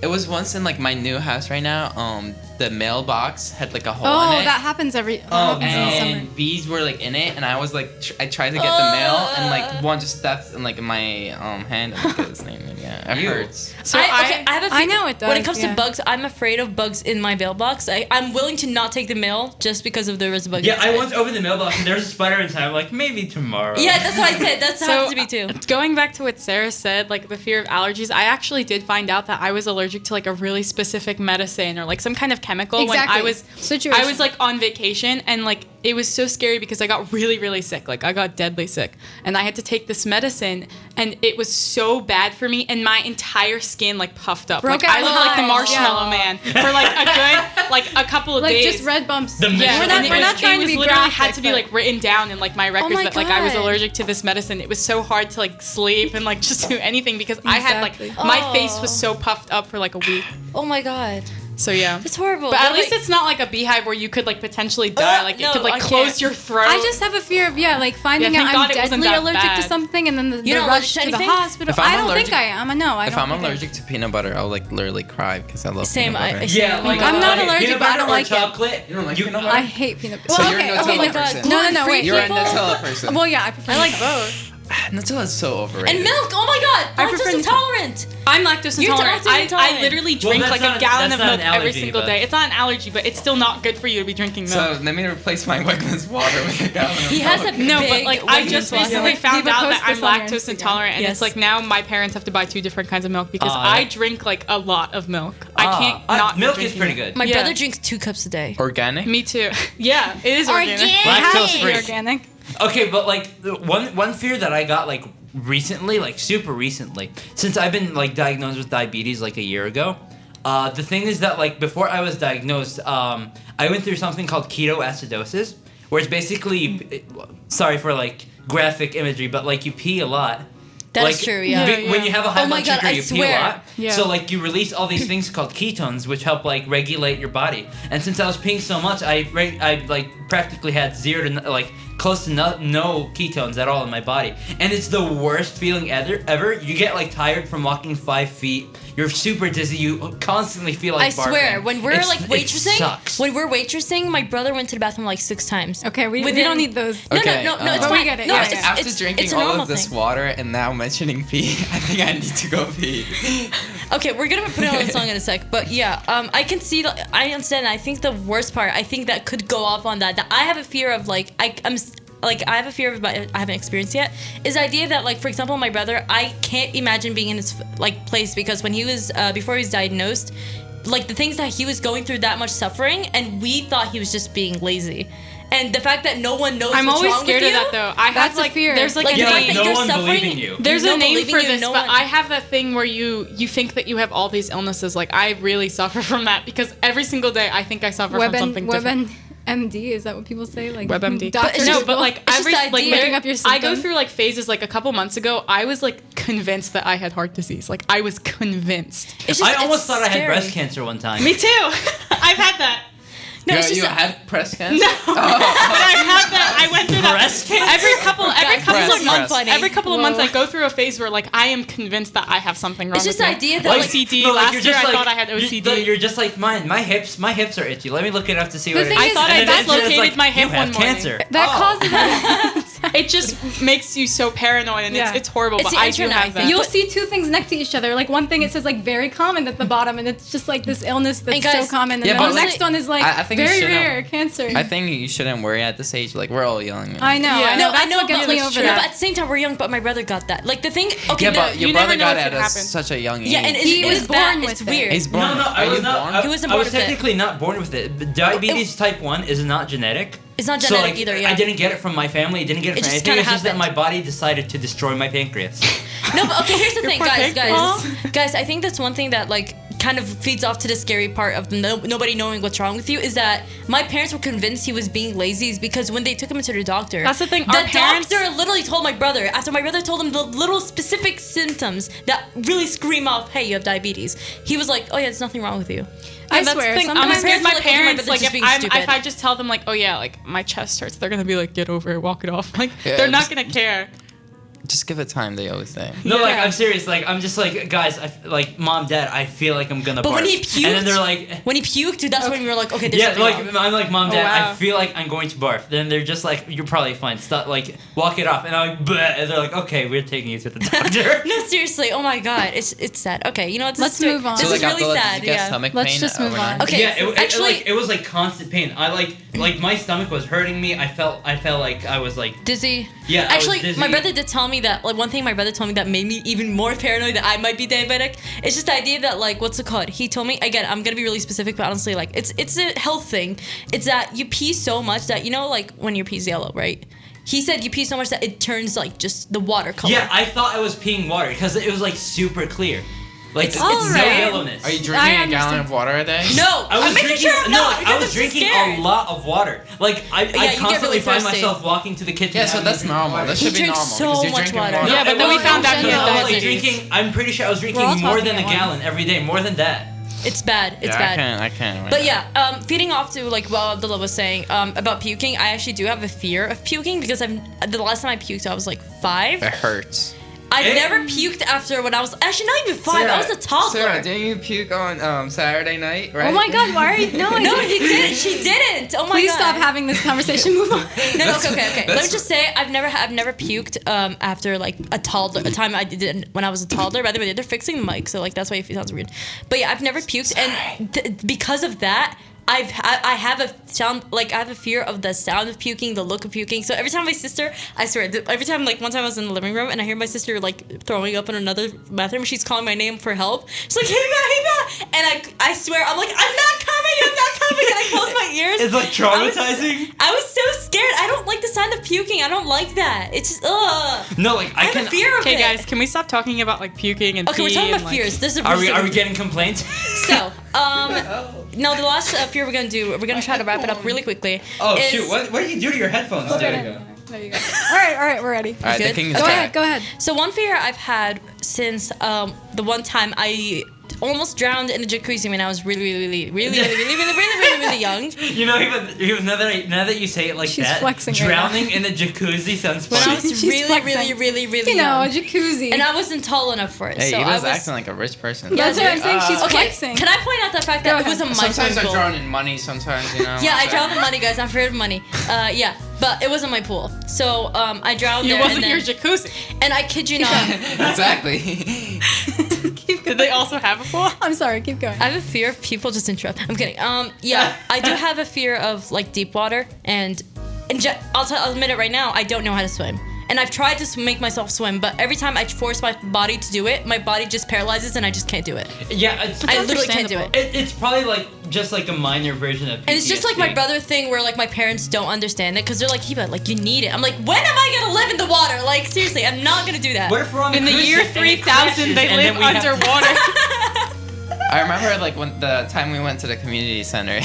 It was once in like my new house right now. The mailbox had like a hole Oh, in it. that happens in the summer. and bees were like in it, and I was like, I tried to get the mail, and like one just stepped in like my hand. I forget his name. Yeah, it Ew. hurts. So I have a few, I know it When it does, comes yeah. to bugs, I'm afraid of bugs in my mailbox. I'm willing to not take the mail just because of there is a bug. Yeah, I inside. once opened the mailbox and there's a spider inside. I'm like, maybe tomorrow. Yeah, that's what I said. That's So, happens to me too. Going back to what Sarah said, like the fear of allergies, I actually did find out that I was allergic to like a really specific medicine or like some kind of chemical when Exactly. I was like on vacation, and like it was so scary because I got really, really sick. Like I got deadly sick, and I had to take this medicine, and it was so bad for me, and my entire skin like puffed up. Broke Like I out looked like the lines, Marshmallow yeah. Man for like a good like a couple of Like days. just red bumps. The Yeah, We're not- and we're not trying to be literally had graphic, to be but- like written down in like my records my that like I was God. allergic to this medicine. It was so hard to like sleep and like just do anything because I had like Exactly. my Oh. face was so puffed up for like a week. Oh my God, So yeah. it's horrible. But at But, least like, it's not like a beehive where you could like potentially die. Like no, it could like I close can't. your throat. I just have a fear of like finding Yeah, out thank I'm God it wasn't deadly that allergic to bad. something and then the You're not rush allergic to to the anything? hospital. If I'm I don't allergic- think I am. No, I If don't I'm think I am. allergic to peanut butter, I'll like literally cry because I love Same, peanut butter. Yeah, like I'm not okay, allergic, peanut but I butter don't or like it. chocolate. You don't like You- peanut I butter? hate peanut So butter. you're a okay, Nutella okay, my God. person. No, wait. You're a people? Nutella person. Well, yeah, I prefer I like Nutella. both. Nutella is so overrated. and milk. Oh my God, I lactose prefer intolerant. I'm lactose You're intolerant. lactose I intolerant. literally Well, drink that's like not- a gallon that's of not an milk every allergy, single but- day. It's not an allergy, but it's still not good for you to be drinking milk. So let me replace my Wegmans water with a gallon of He has milk. a No, but big like I Wegmans just water. recently Yeah. found Diva, out post that I'm this on your lactose Instagram. intolerant, and Yes. it's like now my parents have to buy 2 different kinds of milk because Ah, I that- drink like a lot of milk. I can't not be milk is drinking pretty milk. good. My Yeah. brother drinks 2 cups a day. Organic? Me too. Yeah, it is organic. Lactose free. Organic. Okay, but like the one fear that I got like recently, like super recently, since I've been like diagnosed with diabetes like a year ago, The thing is that like before I was diagnosed, I went through something called ketoacidosis, where it's basically, sorry for like graphic imagery, but like you pee a lot. That's true, yeah. When you have a high Oh my blood God, sugar, I you pee swear. a lot. Yeah. So like you release all these things called ketones, which help like regulate your body. And since I was peeing so much, I like practically had zero to like close to no ketones at all in my body. And it's the worst feeling ever. You get like tired from walking 5 feet. You're super dizzy. You constantly feel like I barfing. swear, when we're like It waitressing, sucks. my brother went to the bathroom like 6 times. Okay, we Within- don't need those. No, Okay, no, it's But we fine. get it, No, yeah, it's, yeah. After it's, drinking it's a all normal of this thing. water and now mentioning pee, I think I need to go pee. Okay, we're gonna put it on the song in a sec, but yeah, I can see, I understand. I think the worst part, I think that could go off on that I have a fear of like, I have a fear of, but I haven't experienced yet, is the idea that like, for example, my brother, I can't imagine being in his like place, because when he was, before he was diagnosed, like the things that he was going through, that much suffering, and we thought he was just being lazy. And the fact that no one knows I'm what's always wrong scared with of you, that though. I That's have a like fear. there's like Like, a the Yeah, fact name. that no you're one suffering, believing you. There's no a name believing for you, this, no but one- I have that thing where you think that you have all these illnesses. Like I really suffer from that because every single day I think I suffer from something different. WebMD, is that what people say? Like WebMD. Doctors it's No, just- but like it's just every the like idea. Looking up your I go symptoms. through like phases. Like a couple months ago, I was like convinced that I had heart disease. Like I was convinced. it's just, I almost it's thought I had scary. breast cancer one time. Me too. I've had that. No, Yo, it's just you had breast cancer? No, but I had that. I went through that Breast cancer? every couple Breast, of months. funny. Every couple of months, Whoa. I go through a phase where like I am convinced that I have something wrong. It's just with the me. idea that like, OCD. No, like, Last you're year, just I like- thought I had OCD. You're just like mine. My hips are itchy. Let me look it up to see The what it thing is. is- I thought And I then it's just dislocated my hip you have one morning. cancer. That Oh. causes that. It just makes you so paranoid, and Yeah. it's horrible. It's but the I do internet, I have think. that. You'll But- see 2 things next to each other. Like one thing it says like very common at the bottom, and it's just like this illness that's And guys- so common. And Yeah, then but the like- next one is like I think you very shouldn't- rare cancer. I think you shouldn't worry at this age. Like, we're all young. man. I know. Yeah. I know. No, That's I know, what gets but, me like, over sure, but that. at the same time, we're young, but my brother got that. Like the thing, okay, Yeah, no, but your you never brother know got if it it at happens. such a young age. yeah, and He it was is bad. born It's with it. weird. He's born. No, I Are was you not. born? I, He wasn't I born was with it. technically not born with it. Diabetes type 1 is not genetic. It's not So, genetic like, either. Yeah. I didn't get it from my family. I didn't get it It from just anything. kinda It's just that happened. my body decided to destroy my pancreas. No, but okay, here's the thing, poor guys. pancreas. Guys, I think that's one thing that like kind of feeds off to the scary part of nobody knowing what's wrong with you is that my parents were convinced he was being lazy is because when they took him to the doctor, That's the thing, The our parents- doctor literally told my brother after my brother told him the little specific symptoms that really scream off, "Hey, you have diabetes." He was like, "Oh yeah, there's nothing wrong with you." I And that's swear, the thing. sometimes- I'm scared my My parents are like, parents, "Oh, my like, brother's if, just being if I stupid." just tell them, like, oh, yeah, like, my chest hurts, they're going to be like, get over it, walk it off. Like, Yeah, they're not just- going to care. Just give it time, they always say. No, like Yeah. I'm serious. Like I'm just like guys. Like mom, dad. I feel like I'm gonna. But barf. when he puked, and then they're like, when he puked, that's when we were like, "Okay, there's yeah, something like wrong." I'm like mom, dad. wow. I feel like I'm going to barf. Then they're just like, you're probably fine. Stop. Like walk it off. And I'm like, bleh. And they're like, okay, we're taking you to the doctor. No, seriously. Oh my god, it's sad. Okay, you know what? Let's move on. This So, is like, really after that, sad. did you get Yeah. stomach Let's pain just move on. overnight? Okay. Yeah, Actually- it was like constant pain. I like my stomach was hurting me. I felt like I was like Dizzy. Yeah, I was Actually, dizzy. my brother did tell me that, like, one thing my brother told me that made me even more paranoid that I might be diabetic. It's just the idea that, like, what's it called? He told me, again, I'm gonna be really specific, but honestly, like, it's a health thing. It's that you pee so much that, you know, like, when your pee's yellow, right? He said you pee so much that it turns, like, just the water color. yeah. I thought I was peeing water because it was like super clear. Like it's all no right. yellowness. Are you I drinking a understand. gallon of water a day? No, I was I'm making drinking. sure I'm no, not, I because was I'm drinking scared. a lot of water. Like I you get constantly really find thirsty. myself walking to the kitchen. Yeah, so having to that's drink normal. water. That should be drinks normal. so because you're much drinking water. more. Yeah, but then we found out he I had was like diabetes. drinking. I'm pretty sure I was We're all drinking more talking than a at once. gallon every day. More than that. It's bad. It's Yeah, bad. I can't. Right But now. yeah, feeding off to like what Abdullah was saying about puking, I actually do have a fear of puking because the last time I puked I was like 5. It hurts. I've never puked after when I was actually not even 5. I was a toddler. Sarah, didn't you puke on Saturday night, right? Oh my God, why are you? No, I No, didn't. he didn't. She didn't. Oh my Please god. stop having this conversation. Move on. No, okay. Let me that's- just say I've never puked after like a time I did when I was a toddler. By the way, they're fixing the mic, so like that's why it sounds weird. But yeah, I've never puked, and because of that, I have a fear of the sound of puking, the look of puking. So every time my sister, I swear, every time like one time I was in the living room and I hear my sister like throwing up in another bathroom, she's calling my name for help. She's like, "Hey, Hiba," and I swear I'm like, "I'm not coming I'm not coming. Can I close my ears? It's like traumatizing. I was so scared. I don't like the sound of puking. I don't like that. It's just ugh. No, like I have a fear of it. Okay, guys, can we stop talking about like puking and Okay, we're pee talking and, about like, fears. This is a Are we reason- getting complaints? So, no, the last fear we're gonna try to wrap it up really quickly. Oh is- shoot! What did you do to your headphones? There you go. All right, we're ready. All right, the Good? king is Go back. ahead. So one fear I've had since the one time I almost drowned in a jacuzzi when I was really young. You know, even now that you say it like She's that, flexing right drowning in a jacuzzi sounds When I funny. was She's really flexing. You know, a young. jacuzzi. And I wasn't tall enough for it. Hey, so he I was was acting like a rich person. That's what I'm saying. She's okay, flexing. can I point out the fact that Go it was a ahead. my Sometimes I pool? drown in money. Sometimes, you know. Yeah, I so- drowned in money, guys. I'm afraid of money. Yeah, but it wasn't my pool. So I drowned It there. wasn't and your then, jacuzzi. and I kid you not, Exactly. Did they also have a pool? I'm sorry. Keep going. I have a fear of people just interrupt. I'm kidding. Yeah, I do have a fear of like deep water, and I'll admit it right now. I don't know how to swim, and I've tried to make myself swim, but every time I force my body to do it, my body just paralyzes, and I just can't do it. Yeah, it's, I literally can't do it. it's probably like just like a minor version of PTSD. And it's just like my brother thing where like my parents don't understand it because they're like, Hiba, like you need it. I'm like, when am I gonna live in the water? Like seriously, I'm not gonna do that. What if we're on In the cruise year ship and it 3000, crashes they and live then we have to- underwater. I remember like when the time we went to the community center,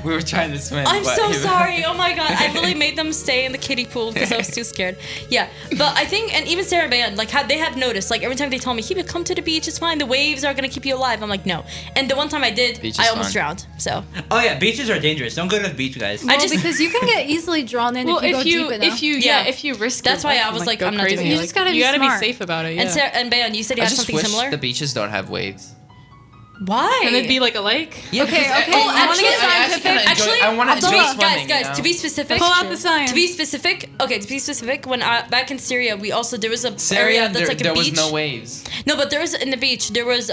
we were trying to swim. I'm but so he- sorry. Oh my god, I really made them stay in the kiddie pool because I was too scared. Yeah, but I think, and even Sara and Bayanne, like they have noticed, like every time they tell me, Hiba, come to the beach, it's fine. The waves are gonna keep you alive. I'm like, no. And the one time I did, Beach is I almost fun. drowned. So Oh yeah, beaches are dangerous. Don't go to the beach, guys. I just- because you can get easily drawn in Well, if you go deep enough. if you risk That's it, why I was like, go I'm not doing crazy. it. You just gotta you be gotta smart. be safe about it. Yeah. and Sara and Bayanne, you said you I had just something wish similar. the beaches don't have waves. Why? Can it be like a lake? Yeah, Okay, because okay. Oh, You wanna actually, get scientific? Actually, I want to to enjoy be, swimming. guys, you know? to be specific, Pull out the science. to be specific, when I back in Syria, we also there was a Syria, area that's like a there beach. was no waves. No, but there was in the beach. There was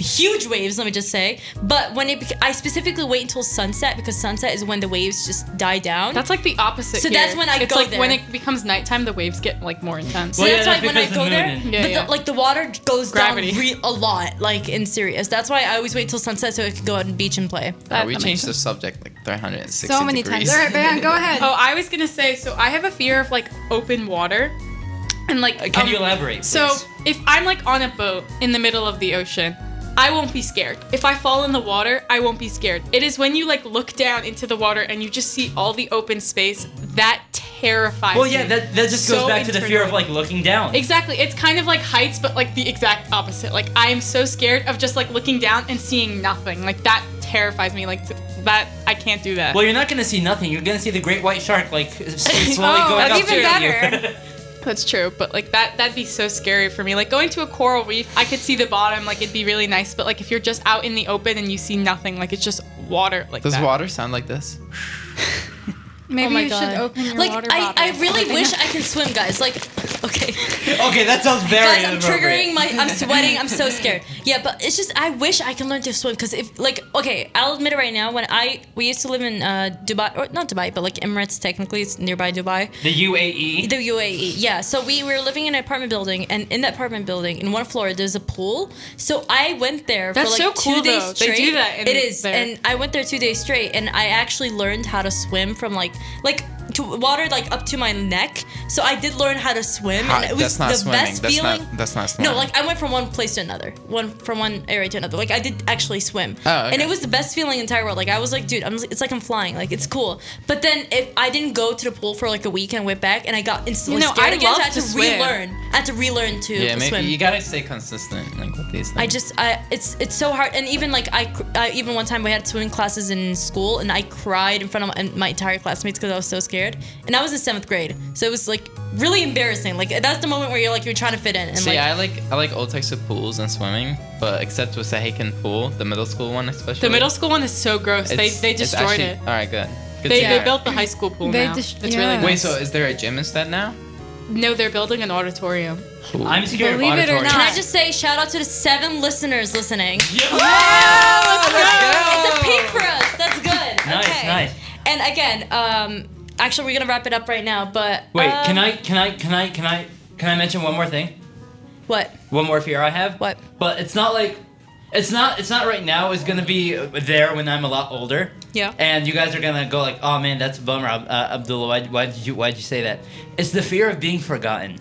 huge waves. Let me just say. But when I specifically wait until sunset because sunset is when the waves just die down. That's like the opposite. So here. that's when I it's go like when there. it becomes nighttime, the waves get like more intense. so Well, that's yeah, why that's when I because go of the there, moon. Yeah, but yeah. like the water goes Gravity. down a lot, like in Syria. So that's why I always wait till sunset so I can go out on the beach and play. We that changed makes the subject like 360 So many degrees. times. All right, Bayanne, go ahead. Oh, I was gonna say. So I have a fear of like open water, and like. Can you elaborate? So please? if I'm like on a boat in the middle of the ocean, I won't be scared. If I fall in the water, I won't be scared. It is when you like look down into the water and you just see all the open space that terrifies Well, me. yeah, that just goes So back to the fear of internally. like looking down. Exactly. It's kind of like heights, but like the exact opposite. Like I am so scared of just like looking down and seeing nothing. Like that terrifies me. Like that I can't do that. Well, you're not gonna see nothing. You're gonna see the great white shark like slowly Oh, going that's up to even you. That's true, but like that'd be so scary for me. Like going to a coral reef, I could see the bottom, like it'd be really nice, but like if you're just out in the open and you see nothing, like it's just water like Does that. water sound like this? Maybe Oh my you God. should open your Like water I bottle. really wish I can swim, guys. Like, okay. Okay, that sounds very Guys, I'm inappropriate. triggering I'm sweating, I'm so scared. Yeah, but it's just, I wish I can learn to swim, because if, like, okay, I'll admit it right now, we used to live in Dubai, or not Dubai, but like Emirates, technically, it's nearby Dubai. The UAE. The UAE, yeah. So we were living in an apartment building, and in that apartment building, in one floor, there's a pool. So I went there That's for like so cool, 2 days though. They straight. do that in It is, there. and I went there 2 days straight, and I actually learned how to swim from like to water like up to my neck. So I did learn how to swim, and it was That's not the swimming. best That's feeling. That's not swimming. No, like I went from one place to another, from one area to another. Like I did actually swim, Oh, okay. and it was the best feeling in the entire world. Like I was like, dude, it's like I'm flying. Like it's cool. But then if I didn't go to the pool for like a week and went back, and I got instantly You know, scared I again, so I love had to to swim. relearn. I had to relearn to yeah, maybe swim. you gotta stay consistent like with these things. It's so hard. And even like even one time we had swimming classes in school, and I cried in front of my entire classmates because I was so scared. And I was in 7th grade, so it was like really embarrassing. Like that's the moment where you're trying to fit in. And See, like, I like all types of pools and swimming, but except with Sahikan pool, the middle school one especially. The middle school one is so gross. They it's destroyed actually, it. All right, good. Good They to hear. built the high school pool They now. just- It's yeah. really nice. Wait, so is there a gym instead now? No, they're building an auditorium. I'm scared Believe of it or auditorium. not. can I just say shout out to the 7 listeners listening? Yeah! It's a peak for us. That's good. Nice, okay. nice. And again, actually, we're gonna wrap it up right now. But Wait, can I mention one more thing? What? One more fear I have. What? But it's not like it's not right now. It's gonna be there when I'm a lot older. Yeah. And you guys are gonna go like, oh man, that's a bummer, Abdullah. Why'd you say that? It's the fear of being forgotten.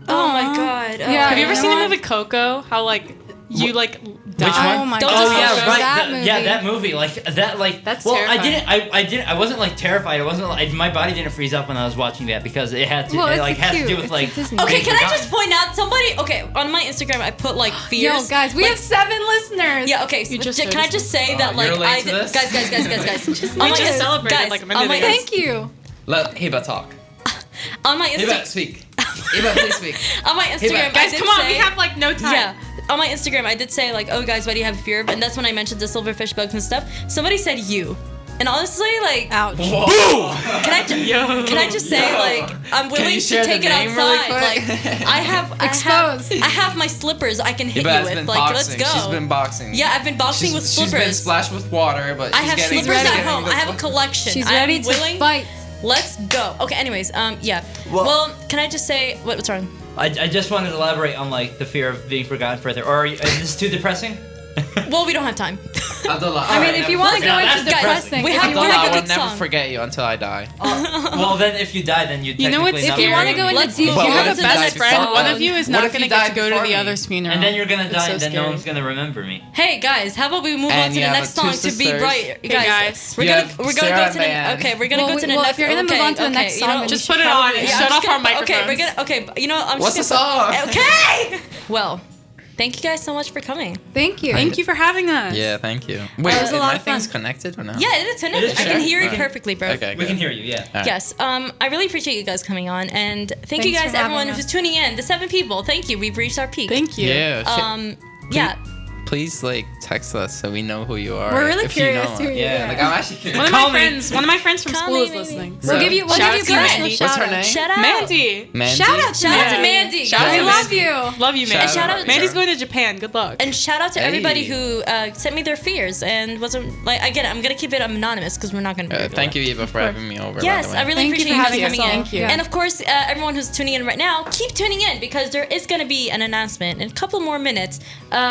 Oh my god. Yeah. Have you ever You seen know the what? movie Coco? How like you like die? Which one? Oh my Don't god. just yeah, focus. right. That movie. Yeah, that movie. Like that. Like That's well, terrifying. I didn't. I wasn't like terrified. I wasn't. Like, my body didn't freeze up when I was watching that because it had to. Well, it it's like has cute. to do with It's like. a Disney. Okay, being can I forgotten. just point out somebody? Okay, on my Instagram I put like fears. Yo, guys, we like, have 7 listeners. Yeah. Okay. You just can I noticed just say that Oh, like you're late I to did, this? guys. We On my just Inst- celebrated guys, like a minute on my ago. Thank you. Let Hiba talk. On my Hiba, Instagram. speak. Hiba, please speak. On my Instagram, I Guys, did come on, say, we have like no time. Yeah. On my Instagram, I did say like, oh guys, why do you have fear of? And that's when I mentioned the silverfish bugs and stuff. Somebody said you. And honestly, like, Ouch. can I just say like, I'm willing you to share the take it name really outside. quick? Like, I Exposed. have my slippers. I can hit Hiba you has with. been Like, boxing. let's go. She's been boxing. Yeah, I've been boxing with She's been slippers. splashed with water, but I she's have getting, slippers she's at getting home. the- I have a collection. She's I'm ready to willing. fight. Let's go. Okay. Anyways, yeah. Well- Well, can I just say what's wrong? I just wanted to elaborate on like the fear of being forgotten further. Or is this too depressing? Well, we don't have time. Abdullah, I mean, if you want to go that's into depressing. depressing, We if have- you we want have I a will good never song. forget you until I die. Well, then if you die, then you You know what's technically if you not want to go forgotten. into Let's deep, move If on you to have the a best next friend, song. one of you is What not if going to you get died to go to before the me? other's funeral. And then you're gonna It's die, so and then no scary. one's gonna remember me. Hey guys, how about we move And on to you the have next two song to be sisters. bright, Hey, guys. guys. We're You gonna have we're gonna Sara go and to the Bayanne. okay. We're gonna go to the well, next. if you're gonna move on to the next you song, know, then Just you put should it on probably- and yeah, shut I'm off just our gonna- microphones. Okay, we're gonna okay. You know, I'm What's the just gonna, song? Okay. Well, thank you guys so much for coming. Thank you. Thank you for having us. Yeah, thank you. Wait, It was a lot my of fun. thing's connected or no? Yeah, it's connected. It is I can sure. hear it Okay. perfectly, bro. Okay, We good. can hear you, yeah. Alright. Yes. I really appreciate you guys coming on, and thank you Thanks guys, for having everyone us. who's tuning in. The 7 people. Thank you. We've reached our peak. Thank you. Yeah. Yeah. Please like text us so we know who you are. We're really if curious You know who you Yeah, are. like I'm actually curious. One of Call my me. friends, one of my friends from Call school me, is maybe. listening. We'll give you Shout out good to Mandy. shout What's her out. name? Shout out. Mandy. Mandy. Shout out to Shout out to Mandy. Mandy. Shout out We to love Mandy. you. Love you, Mandy. shout out- Mandy's going to Japan. Good luck. And shout out to everybody Hey. who sent me their fears and wasn't like again. I'm gonna keep it anonymous because we're not gonna. Thank you, Eva, for having me over. Yes, by the way. I really Thank you appreciate for you guys having us coming in. all. Thank you. And of course, everyone who's tuning in right now, keep tuning in because there is going to be an announcement in a couple more minutes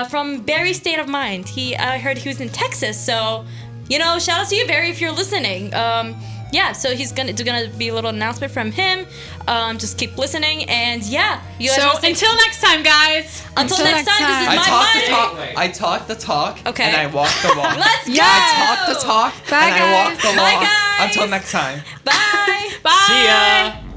from Barry's State of Mind. I heard he was in Texas, so shout out to you, Barry, if you're listening. Yeah, so it's gonna be a little announcement from him. Just keep listening, and yeah, you guys So wanna say- until next time, guys. until next time, this is I my talk the mind. talk. I talk the talk. Okay. And I walk the walk. Let's go. Yeah. I talk the talk. Bye, and I walk guys. the Bye, walk. guys. Until next time. Bye. Bye. See ya.